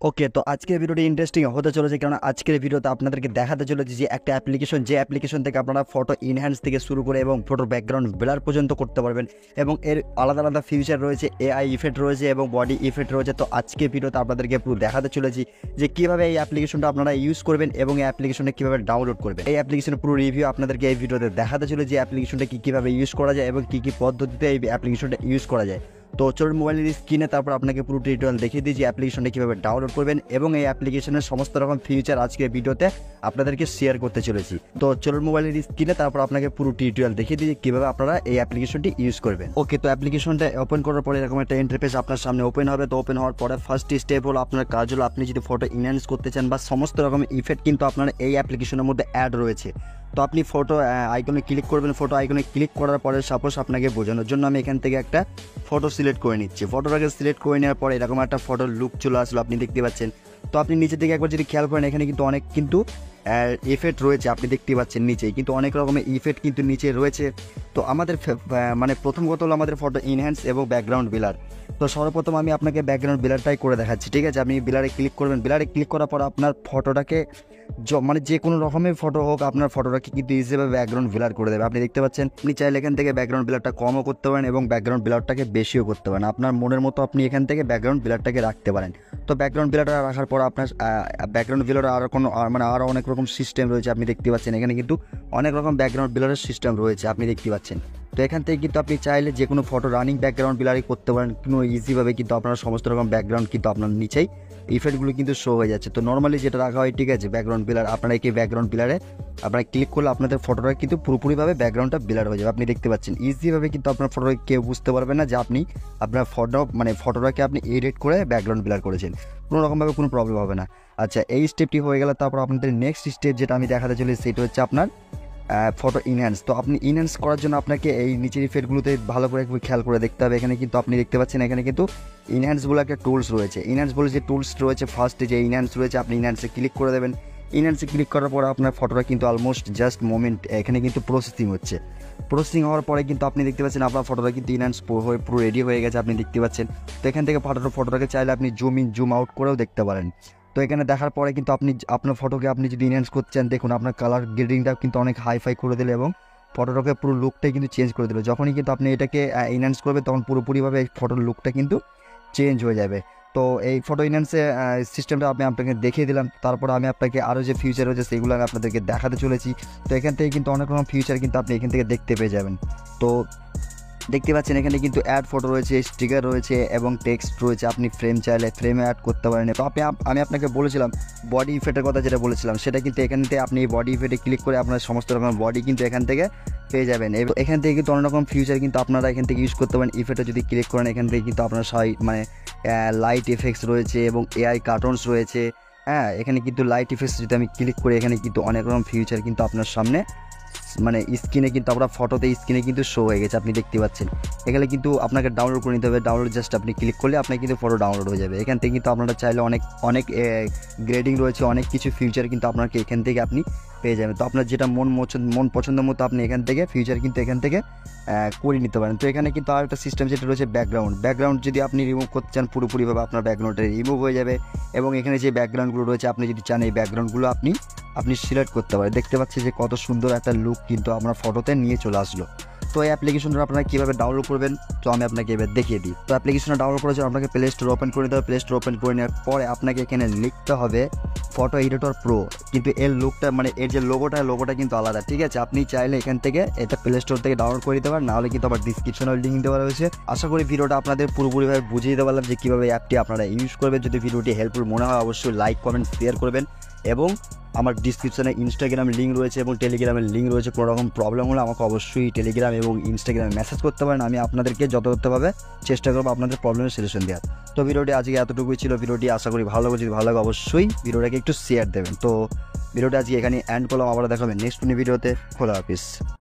ওকে, তো আজকের ভিডিওটি ইন্টারেস্টিং হতে চলেছে, কারণ আজকের ভিডিওতে আপনাদেরকে দেখাতে চলেছে যে একটা অ্যাপ্লিকেশন, যে অ্যাপ্লিকেশন থেকে আপনারা ফটো ইনহ্যান্স থেকে শুরু করে এবং ফটোর ব্যাকগ্রাউন্ড ব্লার পর্যন্ত করতে পারবেন, এবং এর আলাদা আলাদা ফিচার রয়েছে, এআই ইফেক্ট রয়েছে এবং বডি ইফেক্ট রয়েছে। তো আজকের ভিডিওতে আপনাদেরকে পুরো দেখাতে চলেছি যে কীভাবে এই অ্যাপ্লিকেশনটা আপনারা ইউজ করবেন এবং এই অ্যাপ্লিকেশনটা কীভাবে ডাউনলোড করবেন। এই অ্যাপ্লিকেশনের পুরো রিভিউ আপনাদেরকে এই ভিডিওতে দেখাতে চলেছে যে অ্যাপ্লিকেশনটা কীভাবে ইউজ করা যায় এবং কী কী পদ্ধতিতে এই অ্যাপ্লিকেশনটা ইউজ করা যায়। তো চলুন মোবাইলের স্ক্রিনে তারপর আপনাকে পুরো টিউটোরিয়াল দেখিয়ে দিই যে অ্যাপ্লিকেশনটা কীভাবে ডাউনলোড করবেন এবং এই অ্যাপ্লিকেশনের সমস্ত রকম ফিচার আজকের ভিডিওতে আপনাদেরকে শেয়ার করতে চলেছি। তো চলুন মোবাইলের স্ক্রিনে তারপর আপনাকে পুরো টিউটোরিয়াল দেখিয়ে দিই কীভাবে আপনারা এই অ্যাপ্লিকেশনটি ইউজ করবেন। ওকে, তো অ্যাপ্লিকেশনটা ওপেন করার পরে এরকম একটা ইন্টারফেস আপনার সামনে ওপেন হবে। তো ওপেন হওয়ার পরে ফার্স্ট স্টেপ হলো আপনার কাজ হলো আপনি যদি ফটো ইনহ্যান্স করতে চান বা সমস্ত রকম ইফেক্ট কিন্তু আপনার এই অ্যাপ্লিকেশনের মধ্যে অ্যাড রয়েছে। তো আপনি ফটো আইকনে ক্লিক করবেন। ফটো আইকনে ক্লিক করার পরে সাপোজ আপনাকে বোঝানোর জন্য আমি এখান থেকে একটা ফটো সিলেক্ট করে নিচ্ছি। ফটোটাকে সিলেক্ট করে নেওয়ার পরে এরকম একটা ফটোর লুক চলে আসলো, আপনি দেখতে পাচ্ছেন। তো আপনি নিচে থেকে একবার যদি খেয়াল করেন এখানে কিন্তু অনেক ইফেক্ট রয়েছে, আপনি দেখতে পাচ্ছেন নিচেই কিন্তু অনেক রকমের ইফেক্ট কিন্তু নিচে রয়েছে। তো আমাদের মানে প্রথম কথা হলো আমাদের ফটো ইনহ্যান্স এবং ব্যাকগ্রাউন্ড ব্লার। তো সর্বপ্রথম আমি আপনাকে ব্যাকগ্রাউন্ড ব্লারটাই করে দেখাচ্ছি, ঠিক আছে। আপনি ব্লারে ক্লিক করবেন। ব্লারে ক্লিক করার পর আপনার ফটোটাকে মানে যে কোনো রকমের ফটো হোক আপনার ফটোটাকে কিন্তু ইজিভাবে ব্যাকগ্রাউন্ড ব্লার করে দেবে। আপনি দেখতে পাচ্ছেন আপনি চাইলে এখান থেকে ব্যাকগ্রাউন্ড ব্লারটা কমও করতে পারেন এবং ব্যাকগ্রাউন্ড ব্লারটাকে বেশিও করতে পারেন। আপনার মনের মতো আপনি এখান থেকে ব্যাকগ্রাউন্ড ব্লারটাকে রাখতে পারেন। তো ব্যাকগ্রাউন্ড ব্লারটা রাখার পর আপনার ব্যাকগ্রাউন্ড ব্লার আরও অনেক রকম সিস্টেম রয়েছে, আপনি দেখতে পাচ্ছেন। এখানে কিন্তু অনেক রকম ব্যাকগ্রাউন্ড ব্লারের সিস্টেম রয়েছে, আপনি দেখতে পাচ্ছেন। তো এখান থেকে কিন্তু আপনি চাইলে যে কোনো ফটো রানিং ব্যাকগ্রাউন্ড ব্লারই করতে পারেন কোনো ইজিভাবে, কিন্তু আপনার সমস্ত রকম ব্যাকগ্রাউন্ড কিন্তু আপনার নিচেই ইফেক্টগুলো কিন্তু শো হয়ে যাচ্ছে। তো নর্মালি যেটা রাখা হয়, ঠিক আছে, ব্যাকগ্রাউন্ড ব্লার আপনারা এই ব্যাকগ্রাউন্ড ব্লারে আপনারা ক্লিক করলে আপনাদের ফটোটা কিন্তু পুরোপুরিভাবে ব্যাকগ্রাউন্ডটা ব্লার হয়ে যাবে, আপনি দেখতে পাচ্ছেন। ইজিভাবে কিন্তু আপনার ফটোটা কেউ বুঝতে পারবে না যে আপনি আপনার ফটোটাকে আপনি এডিট করে ব্যাকগ্রাউন্ড ব্লার করেছেন, কোনো রকমভাবে কোনো প্রবলেম হবে না। আচ্ছা, এই স্টেপটি হয়ে গেলে তারপর আপনাদের নেক্সট স্টেপ যেটা আমি দেখাতে চলেছি সেটা হচ্ছে আপনার ফটো ইনহ্যান্স। তো আপনি ইনহ্যান্স করার জন্য আপনাকে এই নিচের ইফেক্টগুলোতে ভালো করে একটু খেয়াল করে দেখতে হবে। এখানে কিন্তু আপনি দেখতে পাচ্ছেন এখানে কিন্তু ইনহ্যান্স বলে একটা টুলস রয়েছে। ইনহ্যান্স বলে যে টুলস রয়েছে, ফার্স্টে যে ইনহ্যান্স রয়েছে আপনি ইনহ্যান্সে ক্লিক করে দেবেন। ইনহ্যান্সে ক্লিক করার পর আপনার ফটোটা কিন্তু অলমোস্ট জাস্ট মোমেন্ট এখানে কিন্তু প্রসেসিং হচ্ছে। প্রসেসিং হওয়ার পরে কিন্তু আপনি দেখতে পাচ্ছেন আপনার ফটোটা কিন্তু ইনহ্যান্স হয়ে পুরো রেডি হয়ে গেছে, আপনি দেখতে পাচ্ছেন। তো এখান থেকে ফটোটাকে চাইলে আপনি জুম ইন জুম আউট করেও দেখতে পারেন। তো এখানে দেখার পরে কিন্তু আপনি আপনার ফটোকে আপনি যদি ইনহ্যান্স করতে চান, দেখুন আপনার কালার গ্রেডিংটা কিন্তু অনেক হাইফাই করে দিলে এবং ফটোটাকে পুরো লুকটাই কিন্তু চেঞ্জ করে দিল। যখনই কিন্তু আপনি এটাকে ইনহ্যান্স করবে তখন পুরোপুরিভাবে এই ফটোর লুকটা কিন্তু চেঞ্জ হয়ে যাবে। তো এই ফটো ইনহ্যান্সের সিস্টেমটা আমি আপনাকে দেখিয়ে দিলাম। তারপর আমি আপনাকে আরও যে ফিউচার রয়েছে সেগুলো আমি আপনাদেরকে দেখাতে চলেছি। তো এখান থেকে কিন্তু অনেক রকম ফিউচার কিন্তু আপনি এখান থেকে দেখতে পেয়ে যাবেন। তো দেখতে পাচ্ছেন এখানে কিন্তু অ্যাড ফটো রয়েছে, স্টিকার রয়েছে এবং টেক্সট রয়েছে। আপনি ফ্রেম চাইলে ফ্রেমে অ্যাড করতে পারেন। তো আমি আপনাকে বলেছিলাম বডি ইফেক্টের কথা, যেটা বলেছিলাম সেটা কিন্তু এখান থেকে আপনি বডি ইফেক্টে ক্লিক করে আপনার সমস্ত রকম বডি কিন্তু এখান থেকে পেয়ে যাবেন। এবং এখান থেকে কিন্তু অনেক রকম ফিউচার কিন্তু আপনারা এখান থেকে ইউজ করতে পারেন। ইফেক্টে যদি ক্লিক করেন এখান থেকে কিন্তু আপনার লাইট এফেক্টস রয়েছে এবং এআই কার্টুনস রয়েছে। হ্যাঁ, এখানে কিন্তু লাইট ইফেক্টস যদি আমি ক্লিক করি এখানে কিন্তু অনেক রকম ফিউচার কিন্তু আপনার সামনে স্ক্রিনে কিন্তু আমরা ফটোতে স্ক্রিনে কিন্তু শো হয়ে গেছে, আপনি দেখতে পাচ্ছেন। এখানে কিন্তু আপনাকে ডাউনলোড করে নিতে হবে। ডাউনলোড জাস্ট আপনি ক্লিক করলে আপনার কিন্তু ফটো ডাউনলোড হয়ে যাবে। এখান থেকে কিন্তু আপনারা চাইলে অনেক গ্রেডিং রয়েছে, অনেক কিছু ফিউচার কিন্তু আপনাকে এখান থেকে আপনি পেয়ে যাবেন। তো আপনার যেটা মন পছন্দ মতো আপনি এখান থেকে ফিউচার কিন্তু এখান থেকে করে নিতে পারেন। তো এখানে কিন্তু আর একটা সিস্টেম যেটা রয়েছে ব্যাকগ্রাউন্ড যদি আপনি রিমুভ করতে চান পুরোপুরিভাবে আপনার ব্যাকগ্রাউন্ডটা রিমুভ হয়ে যাবে। এবং এখানে যে ব্যাকগ্রাউন্ডগুলো রয়েছে আপনি যদি চান এই ব্যাকগ্রাউন্ডগুলো আপনি সিলেক্ট করতে পারেন। দেখতে পাচ্ছি যে কত সুন্দর একটা লুক কিন্তু আমরা ফটোতে নিয়ে চলে আসলো। তো এই অ্যাপ্লিকেশনটা আপনারা কীভাবে ডাউনলোড করবেন তো আমি আপনাকে এবার দেখিয়ে দিই। তো অ্যাপ্লিকেশনটা ডাউনলোড করার জন্য আপনাকে প্লে স্টোর ওপেন করে নিতে হবে। প্লে স্টোর ওপেন করে নেওয়ার পরে আপনাকে এখানে লিখতে হবে ফটো এডিটর প্রো। কিন্তু এর লুকটা এর যে লোগোটা কিন্তু আলাদা, ঠিক আছে। আপনি চাইলে এখান থেকে এটা প্লে স্টোর থেকে ডাউনলোড করে দিতে পারেন, নাহলে কিন্তু আমার ডিসক্রিপশনে লিঙ্ক দেওয়া রয়েছে। আশা করি ভিডিওটা আপনাদের পুরোপুরিভাবে বুঝিয়ে দিতে পারলাম যে কীভাবে অ্যাপটি আপনারা ইউজ করবেন। যদি ভিডিওটি হেল্পফুল মনে হয় অবশ্যই লাইক কমেন্ট শেয়ার করবেন। এবং আমার ডিসক্রিপশনে ইনস্টাগ্রাম লিঙ্ক রয়েছে এবং টেলিগ্রামের লিঙ্ক রয়েছে। কোনো রকম প্রবলেম হলে আমাকে অবশ্যই টেলিগ্রাম এবং ইনস্টাগ্রামে মেসেজ করতে পারেন। আমি আপনাদেরকে যথাযথভাবে চেষ্টা করবো আপনাদের প্রবলেমের সলিউশন দেওয়ার। তো ভিডিওটি আজকে এতটুকুই ছিল। ভিডিওটি আশা করি ভালো লাগে। যদি ভালো লাগে অবশ্যই ভিডিওটাকে একটু শেয়ার দেবেন। তো ভিডিওটা আজকে এখানে এন্ড করলাম, আবার দেখাবেন নেক্সট ভিডিওতে। খোদা হাফিজ।